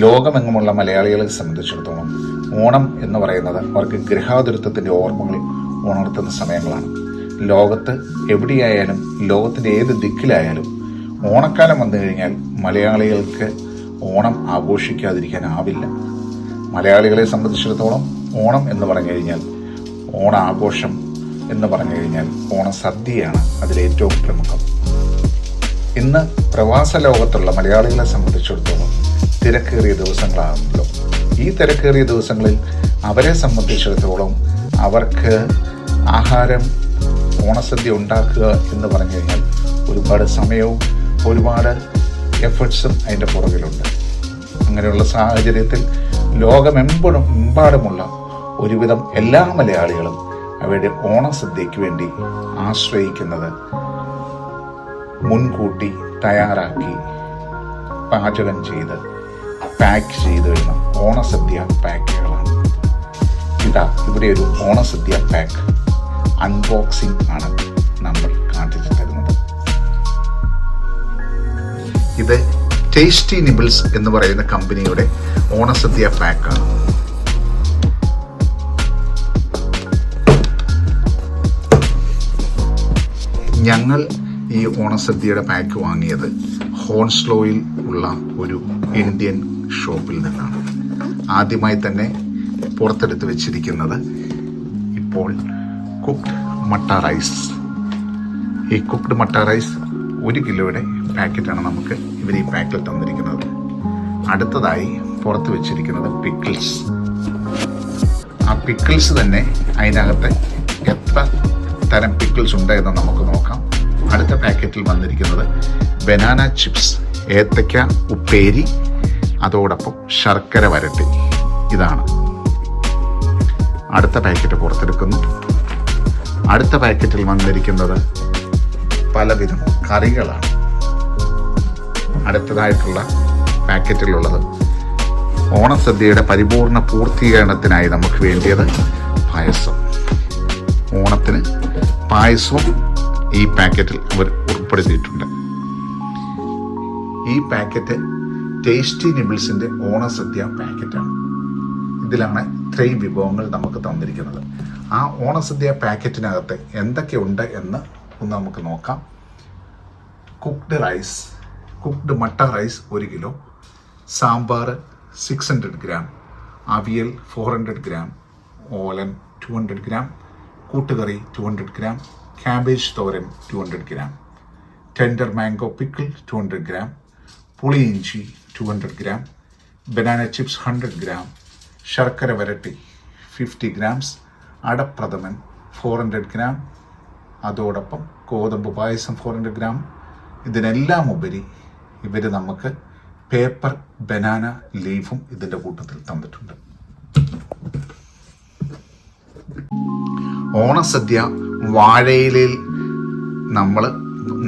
ലോകമെങ്ങുമുള്ള മലയാളികളെ സംബന്ധിച്ചിടത്തോളം ഓണം എന്ന് പറയുന്നത് അവർക്ക് ഗൃഹാതുരത്വത്തിൻ്റെ ഓർമ്മകൾ ഉണർത്തുന്ന സമയങ്ങളാണ്. ലോകത്ത് എവിടെയായാലും, ലോകത്തിൻ്റെ ഏത് ദിക്കിലായാലും ഓണക്കാലം വന്നു കഴിഞ്ഞാൽ മലയാളികൾക്ക് ഓണം ആഘോഷിക്കാതിരിക്കാനാവില്ല. മലയാളികളെ സംബന്ധിച്ചിടത്തോളം ഓണം എന്ന് പറഞ്ഞു കഴിഞ്ഞാൽ, ഓണാഘോഷം എന്ന് പറഞ്ഞു കഴിഞ്ഞാൽ ഓണസദ്യയാണ് അതിലേറ്റവും പ്രമുഖം. ഇന്ന് പ്രവാസ ലോകത്തുള്ള മലയാളികളെ സംബന്ധിച്ചിടത്തോളം തിരക്കേറിയ ദിവസങ്ങളാണല്ലോ. ഈ തിരക്കേറിയ ദിവസങ്ങളിൽ അവരെ സംബന്ധിച്ചിടത്തോളം അവർക്ക് ആഹാരം, ഓണസദ്യ ഉണ്ടാക്കുക എന്ന് പറഞ്ഞു കഴിഞ്ഞാൽ ഒരുപാട് സമയവും ഒരുപാട് എഫേർട്സും അതിൻ്റെ പുറകിലുണ്ട്. അങ്ങനെയുള്ള സാഹചര്യത്തിൽ ലോകമെമ്പാടുമുള്ള ഒരുവിധം എല്ലാ മലയാളികളും അവരുടെ ഓണസദ്യയ്ക്ക് വേണ്ടി ആശ്രയിക്കുന്നത് മുൻകൂട്ടി തയ്യാറാക്കി പാചകം ചെയ്ത് പാക്ക് ചെയ്ത് വരുന്ന ഓണസദ്യ പാക്കുകളാണ്. ഇവിടെ ഒരു ഓണസദ്യ പാക്ക് അൺബോക്സിംഗ് ആണ് നമ്മൾ കാണിച്ചു തരുന്നത്. ഇത് ടേസ്റ്റി നിബിൾസ് എന്ന് പറയുന്ന കമ്പനിയുടെ ഓണസദ്യ പാക്കാണ്. ഞങ്ങൾ ഈ ഓണസദ്യയുടെ പാക്ക് വാങ്ങിയത് ഹോൺസ്ലോയിൽ ഉള്ള ഒരു ഇന്ത്യൻ ഷോപ്പിൽ നിന്നാണ്. ആദ്യമായി തന്നെ പുറത്തെടുത്ത് വെച്ചിരിക്കുന്നത് ഇപ്പോൾ കുക്ക്ഡ് മട്ട റൈസ്. ഈ കുക്ക്ഡ് മട്ട റൈസ് 1 കിലോയുടെ പാക്കറ്റാണ് നമുക്ക് ഇവർ ഈ പാക്കിൽ തന്നിരിക്കുന്നത്. അടുത്തതായി പുറത്ത് വെച്ചിരിക്കുന്നത് പിക്കിൾസ്. ആ പിക്കിൾസ് തന്നെ അതിനകത്ത് എത്ര തരം പിക്കിൾസ് ഉണ്ട് എന്ന് നമുക്ക് നോക്കാം. അടുത്ത പാക്കറ്റിൽ വന്നിരിക്കുന്നത് ബനാന ചിപ്സ്, ഏത്തയ്ക്ക ഉപ്പേരി, അതോടൊപ്പം ശർക്കര വരട്ടി. ഇതാണ് അടുത്ത പാക്കറ്റ് പുറത്തെടുക്കുന്നു. അടുത്ത പാക്കറ്റിൽ വന്നിരിക്കുന്നത് പലവിധം കറികളാണ്. അടുത്തതായിട്ടുള്ള പാക്കറ്റിലുള്ളത് ഓണസദ്യയുടെ പരിപൂർണ പൂർത്തീകരണത്തിനായി നമുക്ക് വേണ്ടിയത് പായസം. ഓണത്തിന് പായസവും ഈ പാക്കറ്റിൽ അവർ ഉൾപ്പെടുത്തിയിട്ടുണ്ട്. ഈ പാക്കറ്റ് ടേസ്റ്റി നിബിൾസിൻ്റെ ഓണസദ്യ പാക്കറ്റാണ്. ഇതിലാണ് ഇത്രയും വിഭവങ്ങൾ നമുക്ക് തന്നിരിക്കുന്നത്. ആ ഓണസദ്യ പാക്കറ്റിനകത്ത് എന്തൊക്കെയുണ്ട് എന്ന് ഒന്ന് നമുക്ക് നോക്കാം. Cooked matta rice 1 kilo, sambar 600 gram, avial 400 gram, olan 200 gram, koottukari 200 gram, cabbage thoran 200 gram, tender mango pickle 200 gram, puliinji 200 gram, banana chips 100 gram, sharkara varatti 50 grams, അടപ്രഥമൻ 400 ഗ്രാം, അതോടൊപ്പം ഗോതമ്പ് പായസം 400 ഗ്രാം. ഇതിനെല്ലാം ഉപരി ഇവർ നമുക്ക് പേപ്പർ ബനാന ലീഫും ഇതിൻ്റെ കൂട്ടത്തിൽ തന്നിട്ടുണ്ട്. ഓണസദ്യ വാഴയിലയിൽ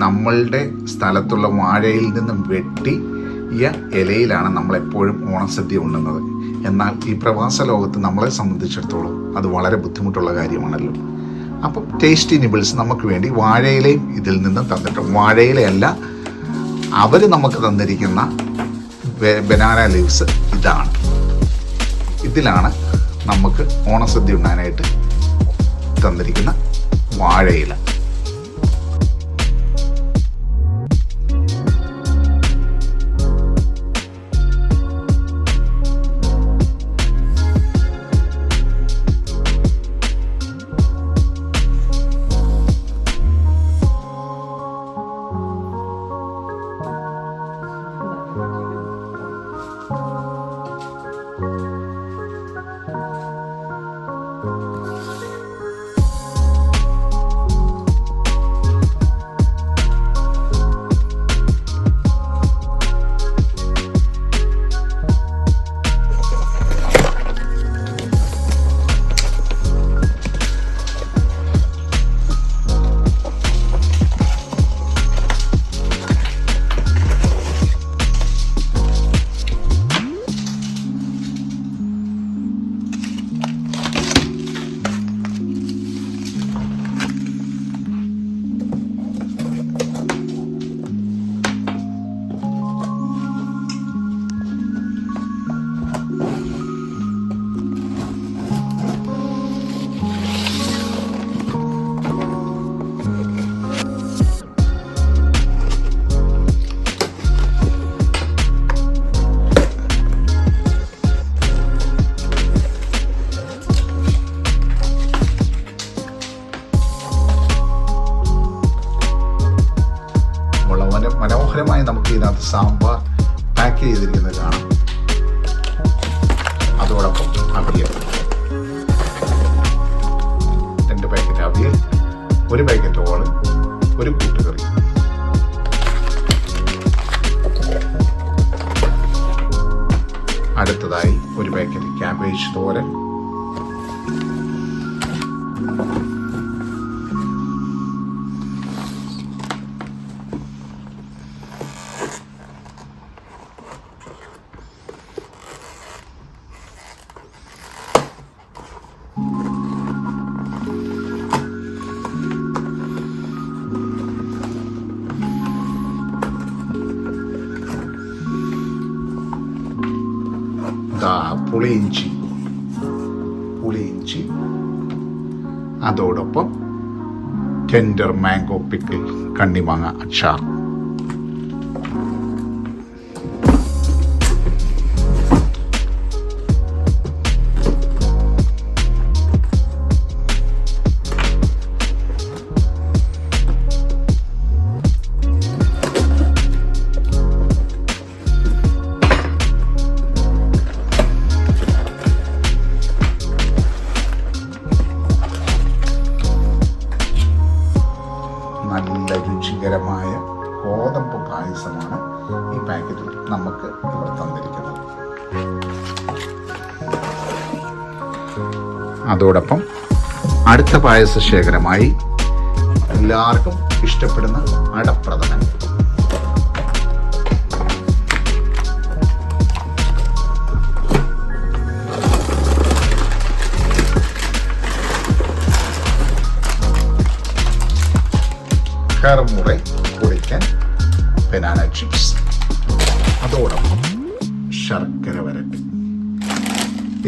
നമ്മളുടെ സ്ഥലത്തുള്ള വാഴയിൽ നിന്നും വെട്ടിയ ഇലയിലാണ് നമ്മളെപ്പോഴും ഓണസദ്യ ഉണ്ണുന്നത്. എന്നാൽ ഈ പ്രവാസ ലോകത്ത് നമ്മളെ സംബന്ധിച്ചിടത്തോളം അത് വളരെ ബുദ്ധിമുട്ടുള്ള കാര്യമാണല്ലോ. അപ്പം ടേസ്റ്റി നിബിൾസ് നമുക്ക് വേണ്ടി വാഴയിലയും ഇതിൽ നിന്ന് തന്നിട്ടുണ്ട്. വാഴയിലയല്ല, അവർ നമുക്ക് തന്നിരിക്കുന്ന ബനാന ലീവ്സ് ഇതാണ്. ഇതിലാണ് നമുക്ക് ഓണസദ്യ ഉണ്ണാനായിട്ട് തന്നിരിക്കുന്ന വാഴയില. വെച്ചിരിക്കുന്നത് കാണാം. അതോടൊപ്പം അവിയൽ, 2 പാക്കറ്റ് അവിയൽ, 1 പാക്കറ്റ് ഓളൻ, 1 കൂട്ടുകറി. അടുത്തതായി 1 പാക്കറ്റ് ക്യാബേജ് തോരൻ, പുളിയിഞ്ചി, അതോടൊപ്പം ടെൻഡർ മാംഗോ പിക്കിൾ, കണ്ണിമാങ്ങ അച്ചാർ. നല്ല രുചികരമായ ഗോതമ്പ് പായസമാണ് ഈ പാക്കറ്റിൽ നമുക്ക് ഇവിടെ തന്നിരിക്കുന്നത്. അതോടൊപ്പം അടുത്ത പായസ ശേഖരമായി എല്ലാവർക്കും ഇഷ്ടപ്പെടുന്ന അടപ്രഥമൻ. കറുമുറ കുടിക്കാൻ ബനാന ചിപ്സ്, അതോടൊപ്പം ശർക്കര വരട്ടി.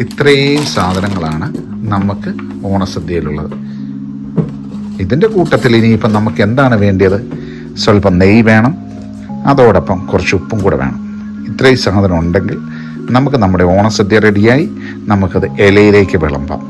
ഇത്രയും സാധനങ്ങളാണ് നമുക്ക് ഓണസദ്യയിലുള്ളത്. ഇതിൻ്റെ കൂട്ടത്തിൽ ഇനിയിപ്പം നമുക്ക് എന്താണ് വേണ്ടത്? സ്വല്പം നെയ്യ് വേണം, അതോടൊപ്പം കുറച്ച് ഉപ്പും കൂടെ വേണം. ഇത്രയും സാധനം ഉണ്ടെങ്കിൽ നമുക്ക് നമ്മുടെ ഓണസദ്യ റെഡിയായി. നമുക്കത് ഇലയിലേക്ക് വിളമ്പാം.